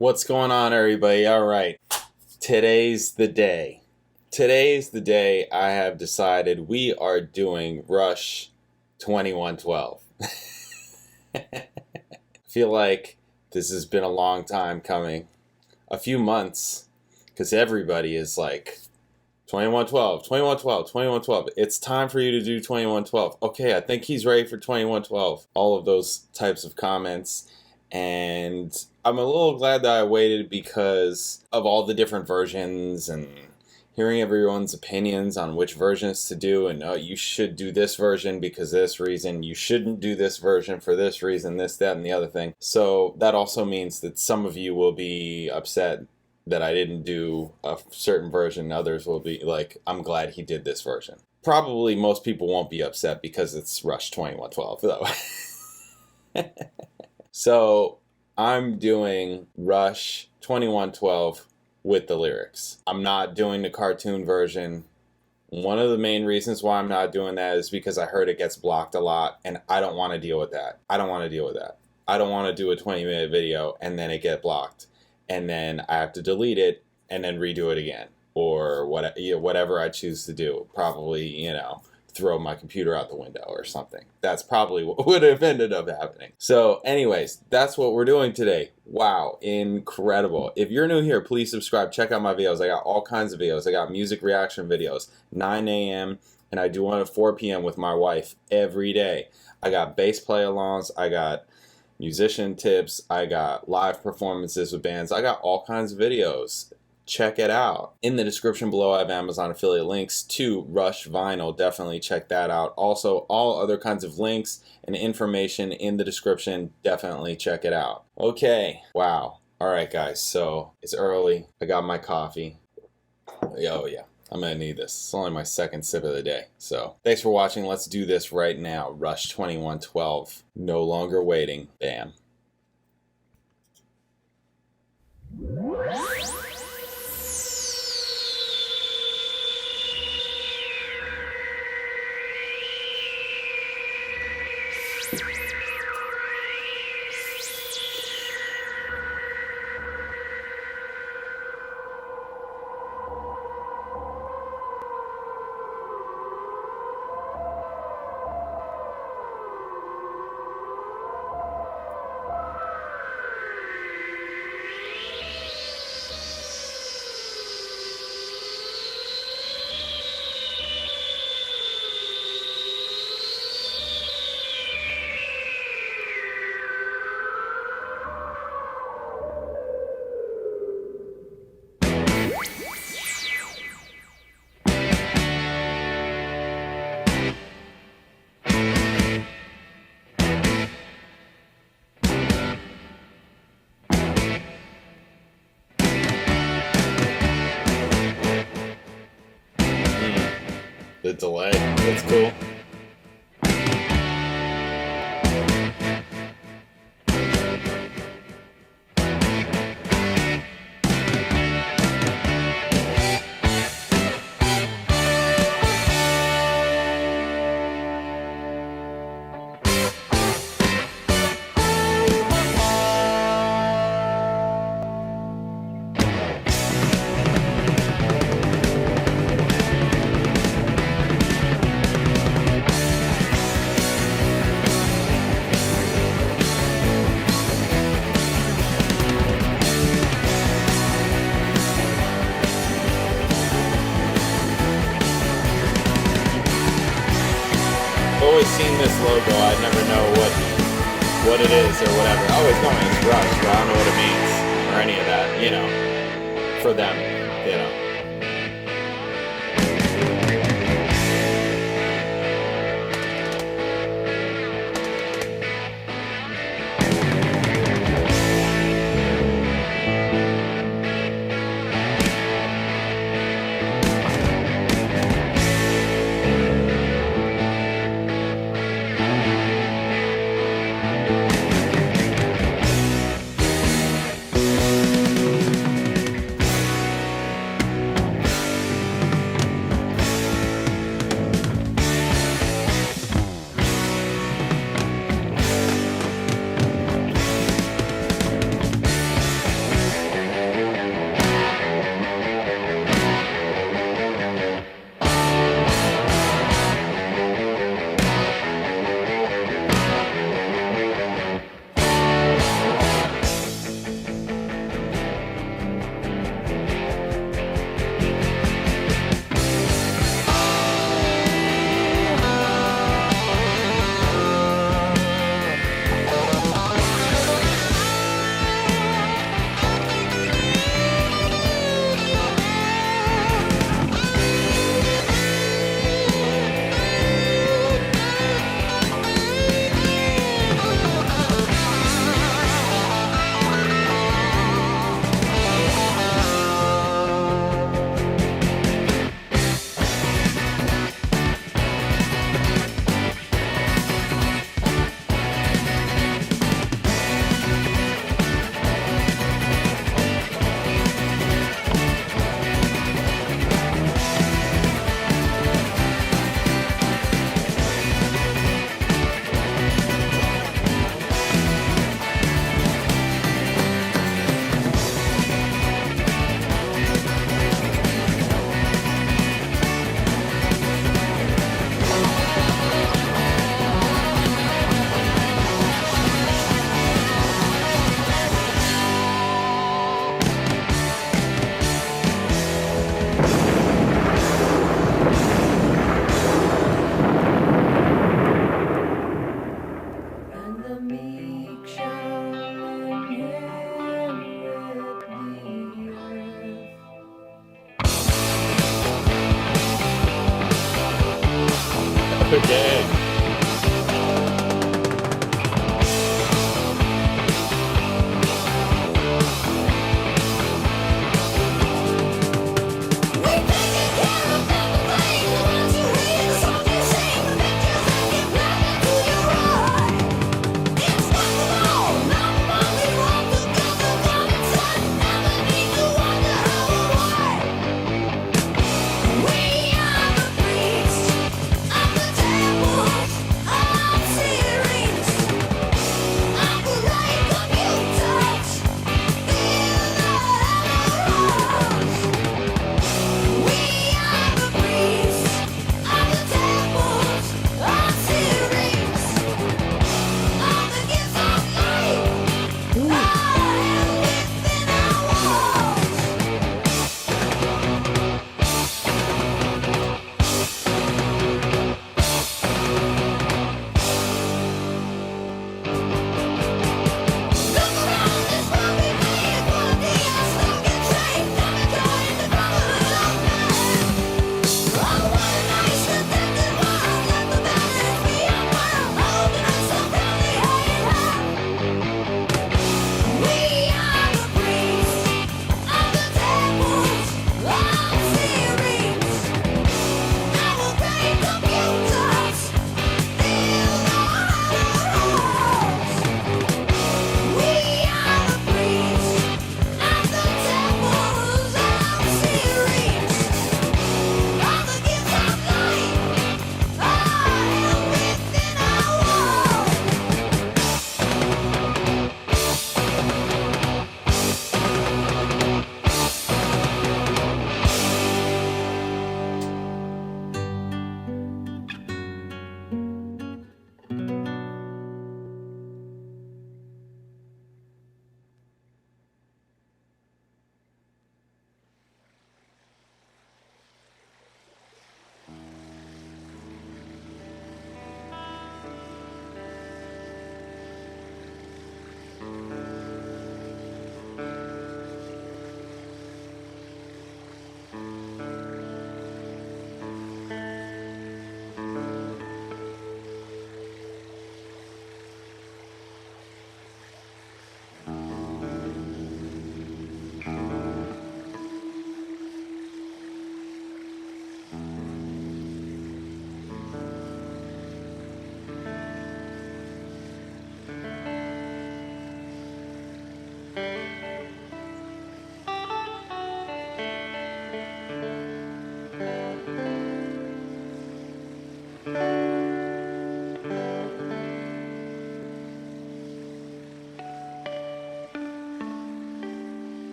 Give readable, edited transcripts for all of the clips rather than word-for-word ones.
What's going on, everybody? All right, today's the day. Today's the day I have decided we are doing Rush 2112. I feel like this has been a long time coming. A few months, because everybody is like, 2112, 2112, 2112. It's time for you to do 2112. Okay, I think he's ready for 2112. All of those types of comments. And I'm a little glad that I waited because of all the different versions and hearing everyone's opinions on which versions to do. And you should do this version because this reason. You shouldn't do this version for this reason, this, that, and the other thing. So that also means that some of you will be upset that I didn't do a certain version. Others will be like, I'm glad he did this version. Probably most people won't be upset because it's Rush 2112 though. So I'm doing Rush 2112 with the lyrics. I'm not doing the cartoon version. One of the main reasons why I'm not doing that is because I heard it gets blocked a lot and I don't want to deal with that. I don't want to deal with that. I don't want to do a 20-minute video and then it get blocked and then I have to delete it and then redo it again or whatever I choose to do. Probably, throw my computer out the window or something. That's probably what would have ended up happening. So anyways, that's what we're doing today. Wow, incredible. If you're new here, please subscribe. Check out my videos. I got all kinds of videos. I got music reaction videos, 9 a.m. and I do one at 4 p.m. with my wife every day. I got bass play-alongs. I got musician tips. I got live performances with bands. I got all kinds of videos. Check it out. In the description below, I have Amazon affiliate links to Rush Vinyl. Definitely check that out. Also, all other kinds of links and information in the description. Definitely check it out. Okay. Wow. All right, guys. So it's early. I got my coffee. Oh, yeah. I'm going to need this. It's only my second sip of the day. So thanks for watching. Let's do this right now. Rush 2112. No longer waiting. Bam. The delay, that's cool. Always seen this logo. I never know what it is or whatever. I always know it's Rush, but I don't know what it means or any of that, for them,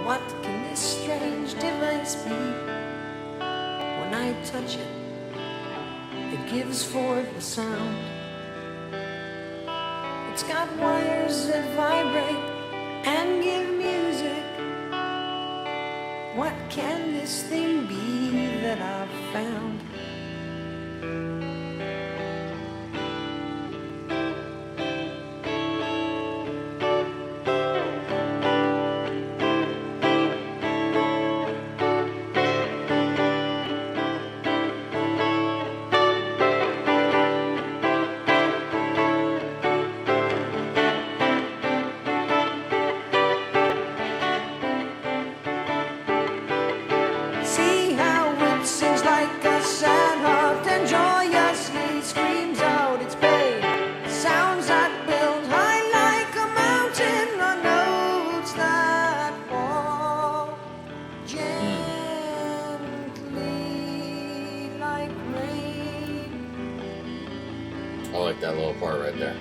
What can this strange device be? When I touch it, it gives forth a sound. It's got wires that vibrate and give music. What can this thing be that I've found? See how it sings like a sad heart and joyously screams out its pain. Sounds that build high like a mountain on notes that fall gently like rain. I like that little part right there.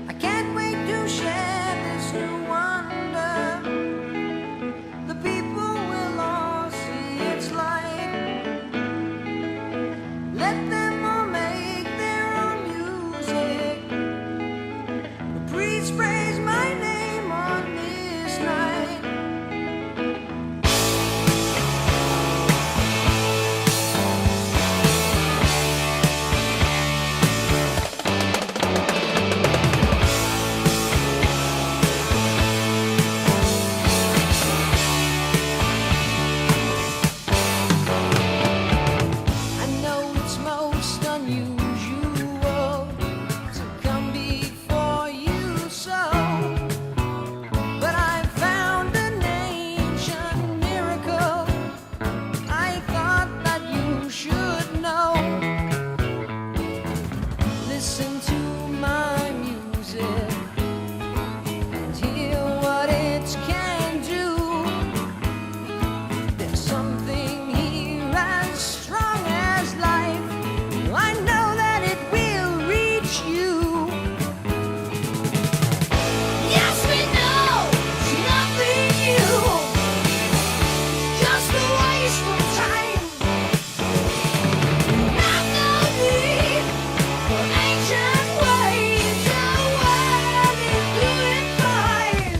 I can't wait to share this new wonder. The people will all see its light. Let them all make their own music. The priest praise my name on this night. I know it's most unusual to come before you so, but I found an ancient miracle. I thought that you should know. Listen to my music and hear what it can do. There's something here as strong as life. I know that it will reach you. Yes, we know it's nothing new. It's just a waste of time. Not no need for ancient ways. The world is doing fine.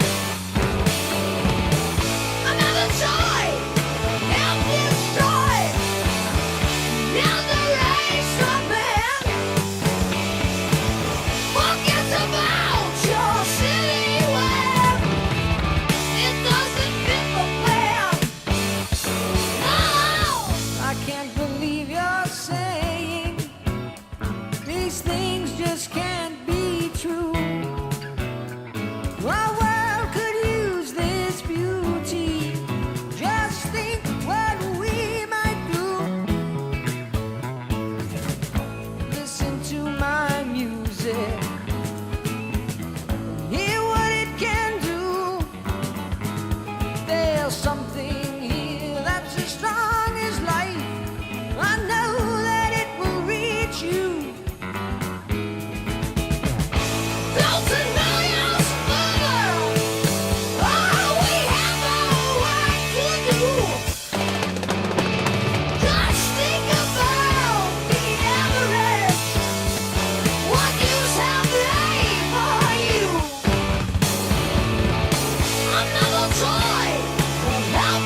Another toy, help destroy. Now the race of man. Forget about your silly web. It doesn't fit the plan. No, I can't believe you're saying these things just can't be true. Our world could use this beauty. Just think what we might do. Listen to my music. Hear what it can do. There's something here that's as strong as life. I know that it will reach you. Those and millions further. Oh, we have our work to do. Just think about the average. What use have they for you? Another toy will help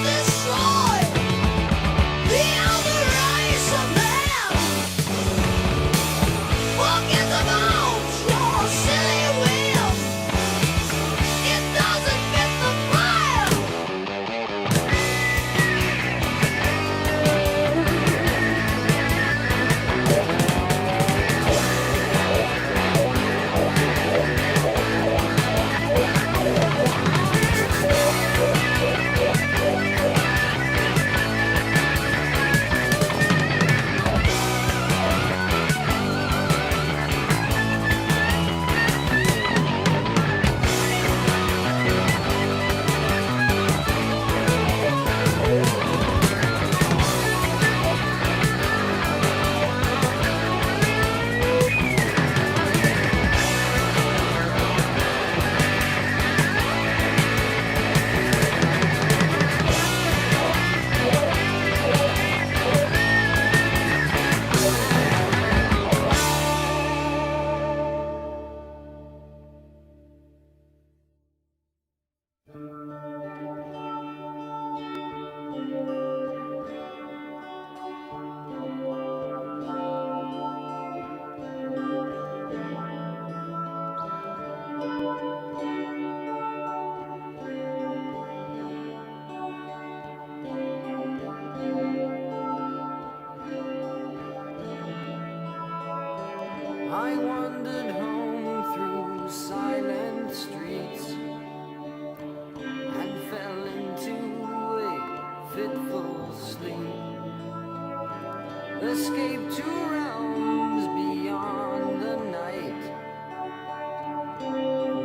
escape to realms beyond the night.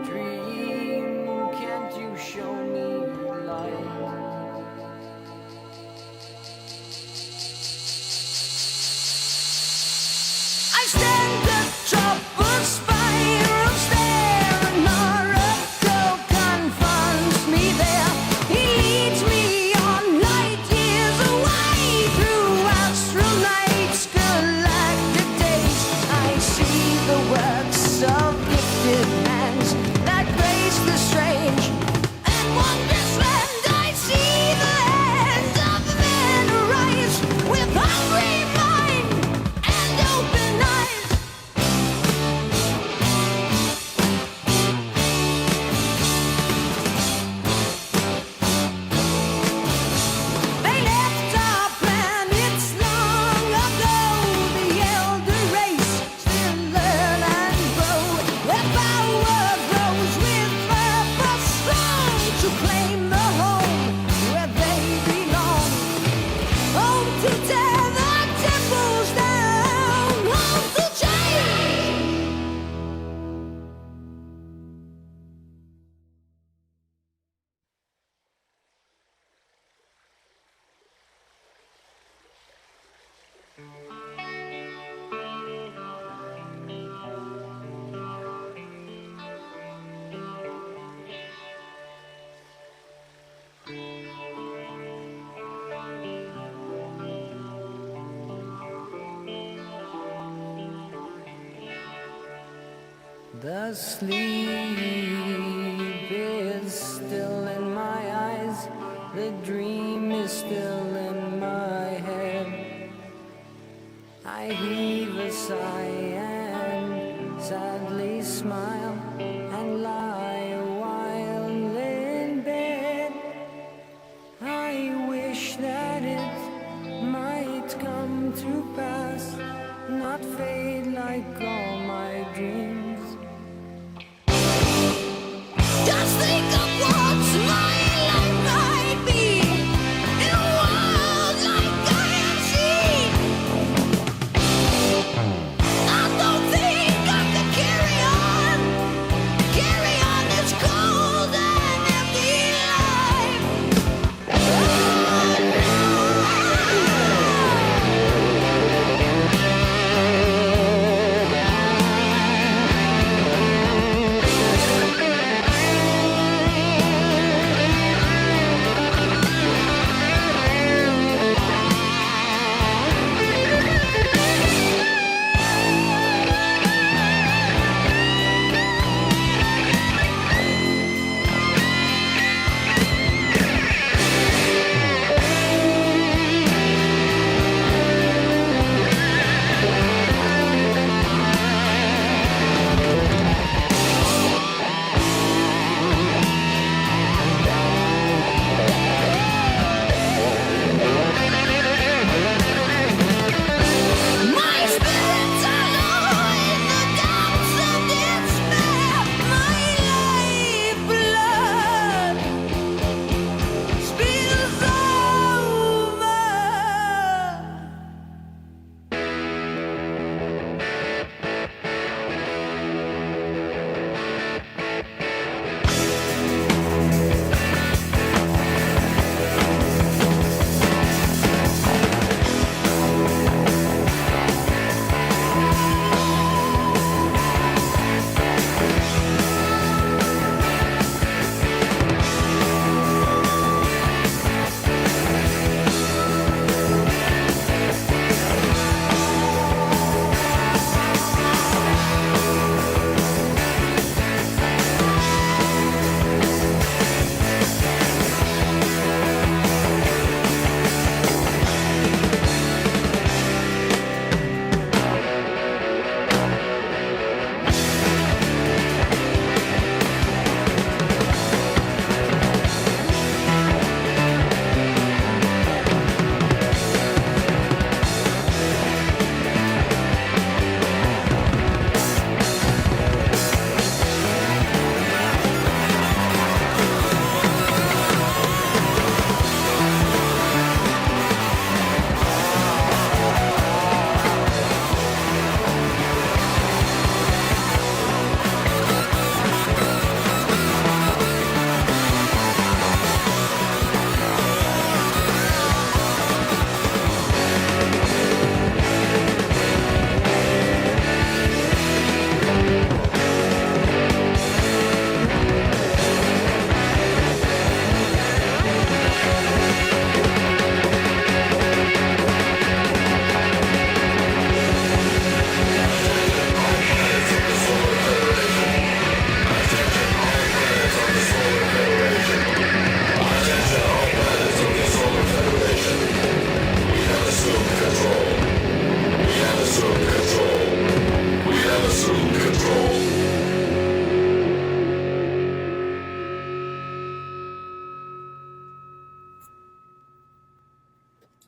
Dream, can't you show me light? I stand atop a spiral stair, an oracle confronts me there. He leads me on light years away through astral nights, galactic days. I see the works of gifted hands that grace the strange and wondrous land. I see the hands of men arise with hungry mind and open eyes. They left our planets long ago. The elder race still learn and grow. Their power grows with purpose strong to claim the home where they belong. Home to tear the temples down. Home to change. The sleep is still in my eyes. The dream is still in my head. I heave a sigh and sadly smile and lie a while in bed. I wish that it might come to pass, not fade like all my dreams. Just think of what my life might be in a world like I have seen. I don't think I can carry on this cold and empty life.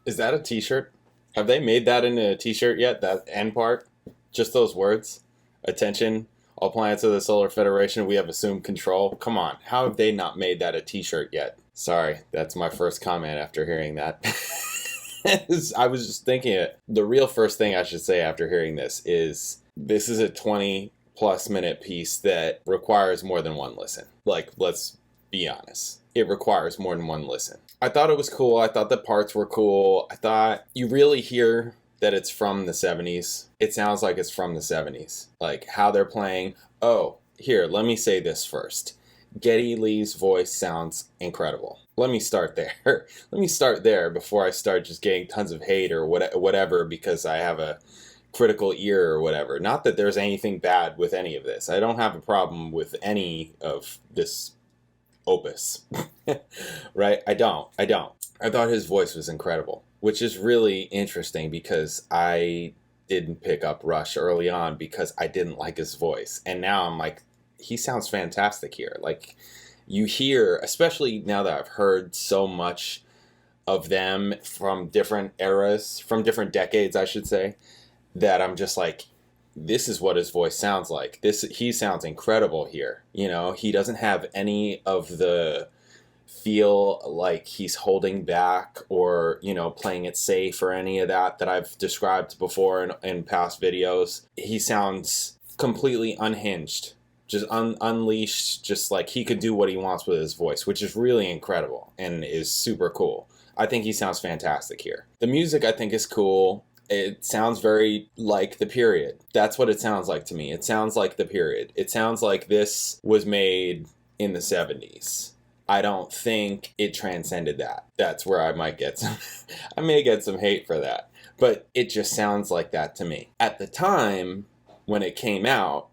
Is that a t-shirt? Have they made that into a t-shirt yet? That end part? Just those words? Attention, all planets of the Solar Federation, we have assumed control. Come on, how have they not made that a t-shirt yet? Sorry, that's my first comment after hearing that. I was just thinking it. The real first thing I should say after hearing this is a 20 plus minute piece that requires more than one listen. Like, let's be honest. It requires more than one listen. I thought it was cool. I thought the parts were cool. I thought you really hear that it's from the 70s. It sounds like it's from the 70s. Like how they're playing. Oh, here, let me say this first. Geddy Lee's voice sounds incredible. Let me start there. Let me start there before I start just getting tons of hate or whatever because I have a critical ear or whatever. Not that there's anything bad with any of this. I don't have a problem with any of this opus. Right? I don't. I thought his voice was incredible, which is really interesting because I didn't pick up Rush early on because I didn't like his voice. And now I'm like, he sounds fantastic here. Like, you hear, especially now that I've heard so much of them from different eras, from different decades, I should say, that I'm just like, this is what his voice sounds like. He sounds incredible here. You know, he doesn't have any of the feel like he's holding back or, you know, playing it safe or any of that I've described before in past videos. He sounds completely unhinged. Just unleashed, just like he could do what he wants with his voice, which is really incredible and is super cool. I think he sounds fantastic here. The music I think is cool. It sounds very like the period. That's what it sounds like to me. It sounds like the period. It sounds like this was made in the 70s. I don't think it transcended that. That's where I might get I may get some hate for that. But it just sounds like that to me. At the time, when it came out,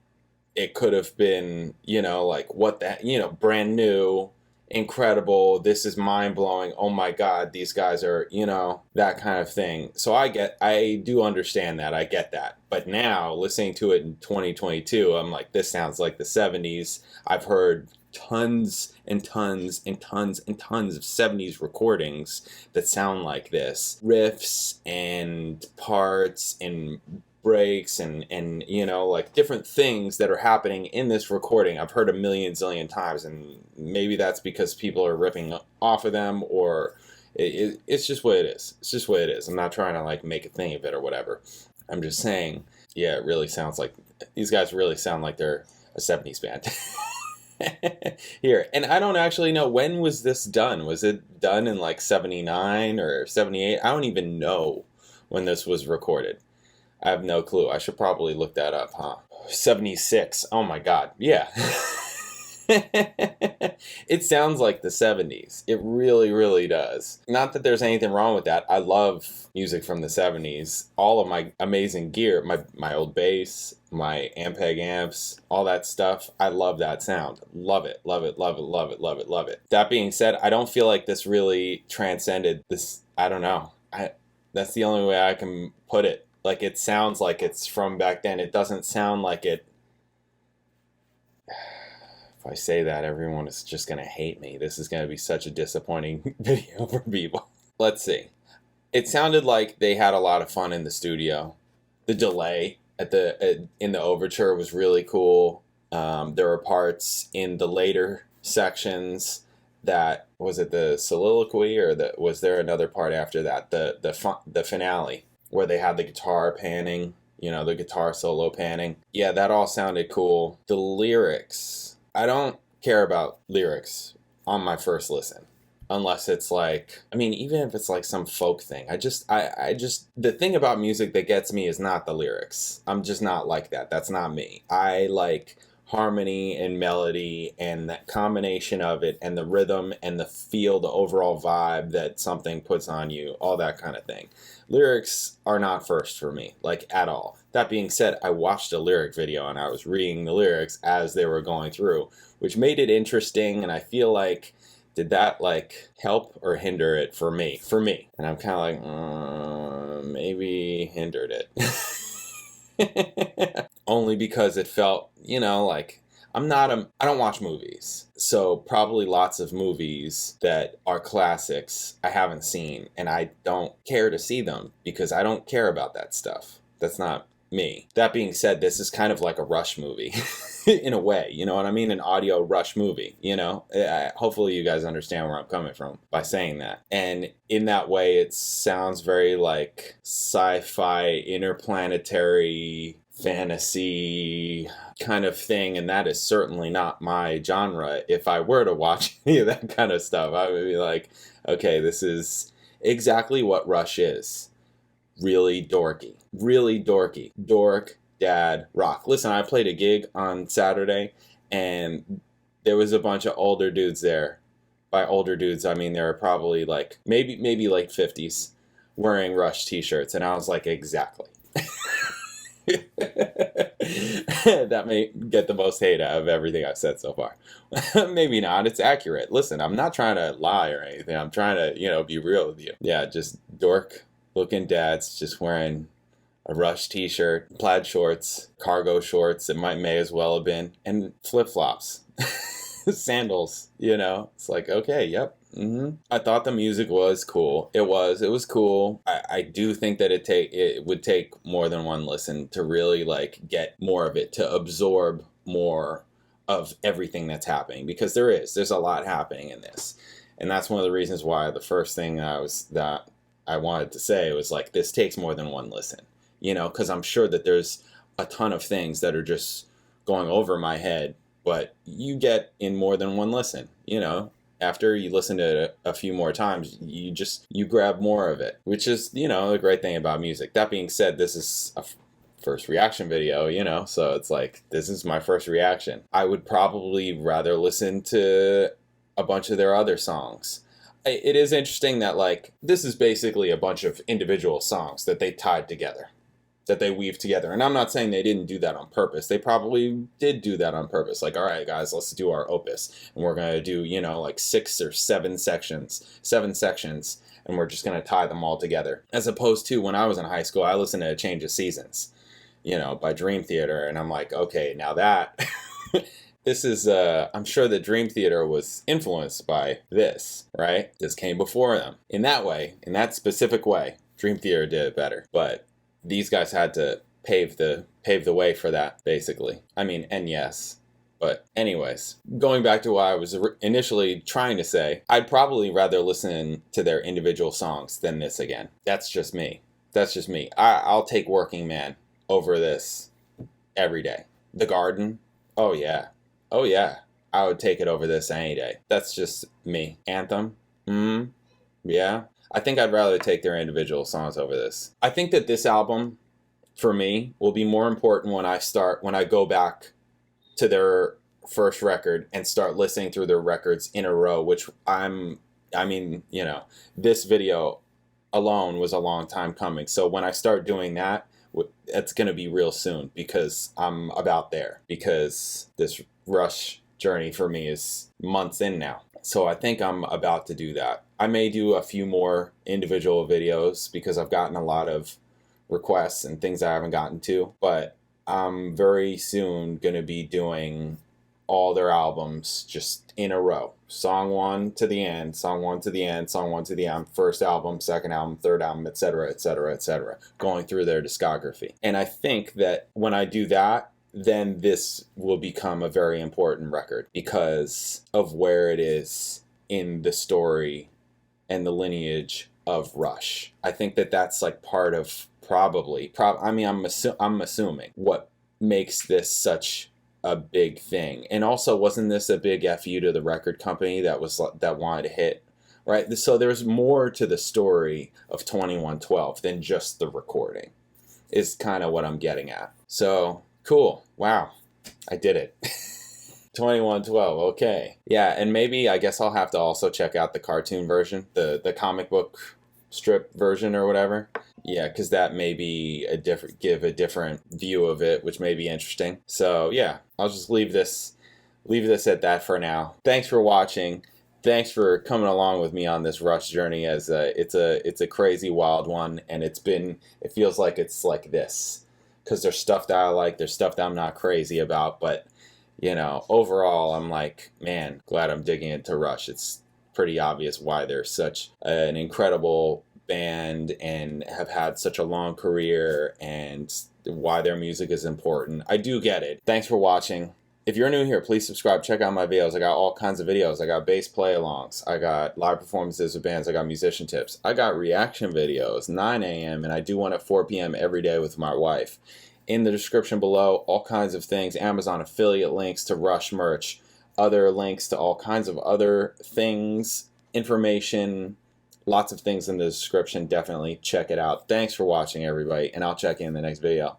it could have been, you know, like what that, you know, brand new, incredible, this is mind-blowing, oh my god, these guys are, you know, that kind of thing. So I do understand that, I get that. But now, listening to it in 2022, I'm like, this sounds like the 70s. I've heard tons and tons and tons and tons of 70s recordings that sound like this. Riffs and parts and breaks and you know, like different things that are happening in this recording I've heard a million zillion times, and maybe that's because people are ripping off of them, or it's just what it is. It's just what it is. I'm not trying to like make a thing of it or whatever. I'm just saying, yeah, it really sounds like these guys really sound like they're a 70s band. Here, and I don't actually know, when was this done? Was it done in like 79 or 78? I don't even know when this was recorded. I have no clue. I should probably look that up, huh? 76. Oh my god. Yeah. It sounds like the 70s. It really, really does. Not that there's anything wrong with that. I love music from the 70s. All of my amazing gear, my old bass, my Ampeg amps, all that stuff. I love that sound. Love it, love it, love it, love it, love it, love it. That being said, I don't feel like this really transcended this. I don't know. That's the only way I can put it. Like, it sounds like it's from back then. It doesn't sound like it. If I say that, everyone is just going to hate me. This is going to be such a disappointing video for people. Let's see. It sounded like they had a lot of fun in the studio. The delay in the overture was really cool. There were parts in the later sections that, was it the soliloquy, or was there another part after that? The finale, where they had the guitar panning, you know, the guitar solo panning. Yeah, that all sounded cool. The lyrics, I don't care about lyrics on my first listen, unless it's like, I mean, even if it's like some folk thing. I just, the thing about music that gets me is not the lyrics. I'm just not like that. That's not me. I like harmony and melody and that combination of it, and the rhythm and the feel, the overall vibe that something puts on you, all that kind of thing. Lyrics are not first for me, like, at all. That being said, I watched a lyric video and I was reading the lyrics as they were going through, which made it interesting, and I feel like, did that like help or hinder it for me? And I'm kind of like, maybe hindered it. Only because it felt, you know, like, I don't watch movies. So probably lots of movies that are classics I haven't seen, and I don't care to see them because I don't care about that stuff. That's not me. That being said, this is kind of like a Rush movie in a way, you know what I mean? An audio Rush movie, you know? Hopefully you guys understand where I'm coming from by saying that. And in that way, it sounds very like sci-fi, interplanetary, fantasy kind of thing, and that is certainly not my genre. If I were to watch any of that kind of stuff, I would be like, okay, this is exactly what Rush is. Really dorky. Really dorky. Dork, dad, rock. Listen, I played a gig on Saturday, and there was a bunch of older dudes there. By older dudes, I mean they were probably like, maybe like 50s, wearing Rush t-shirts, and I was like, exactly. That may get the most hate out of everything I've said so far. Maybe not. It's accurate. Listen, I'm not trying to lie or anything. I'm trying to, be real with you. Yeah, just dork looking dads just wearing a Rush t-shirt, plaid shorts, cargo shorts, it may as well have been, and flip-flops. Sandals, It's like, okay, yep. I thought the music was cool. It was cool. I do think that it would take more than one listen to really like get more of it, to absorb more of everything that's happening, because there's a lot happening in this. And that's one of the reasons why the first thing that I wanted to say was like, this takes more than one listen, because I'm sure that there's a ton of things that are just going over my head, but you get in more than one listen, After you listen to it a few more times, you grab more of it, which is, the great thing about music. That being said, this is a first reaction video, so it's like, this is my first reaction. I would probably rather listen to a bunch of their other songs. It is interesting that, like, this is basically a bunch of individual songs that they tied together, that they weave together. And I'm not saying they didn't do that on purpose. They probably did do that on purpose. Like, all right, guys, let's do our opus. And we're going to do, like 6 or 7 sections, and we're just going to tie them all together. As opposed to when I was in high school, I listened to A Change of Seasons, by Dream Theater. And I'm like, okay, now that... This is, I'm sure that Dream Theater was influenced by this, right? This came before them. In that way, in that specific way, Dream Theater did it better. But these guys had to pave the way for that, basically. I mean, and yes. But anyways, going back to what I was initially trying to say, I'd probably rather listen to their individual songs than this again. That's just me. I'll take Working Man over this every day. The Garden, oh yeah. I would take it over this any day. That's just me. Anthem, yeah. I think I'd rather take their individual songs over this. I think that this album, for me, will be more important when I go back to their first record and start listening through their records in a row, which this video alone was a long time coming. So when I start doing that, it's going to be real soon, because I'm about there, because this Rush journey for me is months in now. So I think I'm about to do that. I may do a few more individual videos because I've gotten a lot of requests and things I haven't gotten to, but I'm very soon going to be doing all their albums just in a row. Song 1 to the end, song 1 to the end, song 1 to the end, first album, second album, third album, etc., etc., etc., going through their discography. And I think that when I do that, then this will become a very important record because of where it is in the story and the lineage of Rush. I think that that's like part of I'm assuming what makes this such a big thing. And also, wasn't this a big FU to the record company that wanted to hit, right? So there's more to the story of 2112 than just the recording, is kind of what I'm getting at. So cool. Wow. I did it. 2112. Okay. Yeah. And maybe, I guess I'll have to also check out the cartoon version, the comic book strip version or whatever. Yeah. Cause that may be give a different view of it, which may be interesting. So yeah, I'll just leave this at that for now. Thanks for watching. Thanks for coming along with me on this Rush journey, as it's a crazy wild one. And it feels like it's like this. Because there's stuff that I like, there's stuff that I'm not crazy about, but you know, overall, I'm like, man, glad I'm digging into Rush. It's pretty obvious why they're such an incredible band and have had such a long career and why their music is important. I do get it. Thanks for watching. If you're new here, please subscribe. Check out my videos. I got all kinds of videos. I got bass play-alongs. I got live performances with bands. I got musician tips. I got reaction videos, 9 a.m., and I do one at 4 p.m. every day with my wife. In the description below, all kinds of things. Amazon affiliate links to Rush merch. Other links to all kinds of other things, information, lots of things in the description. Definitely check it out. Thanks for watching, everybody, and I'll check you in the next video.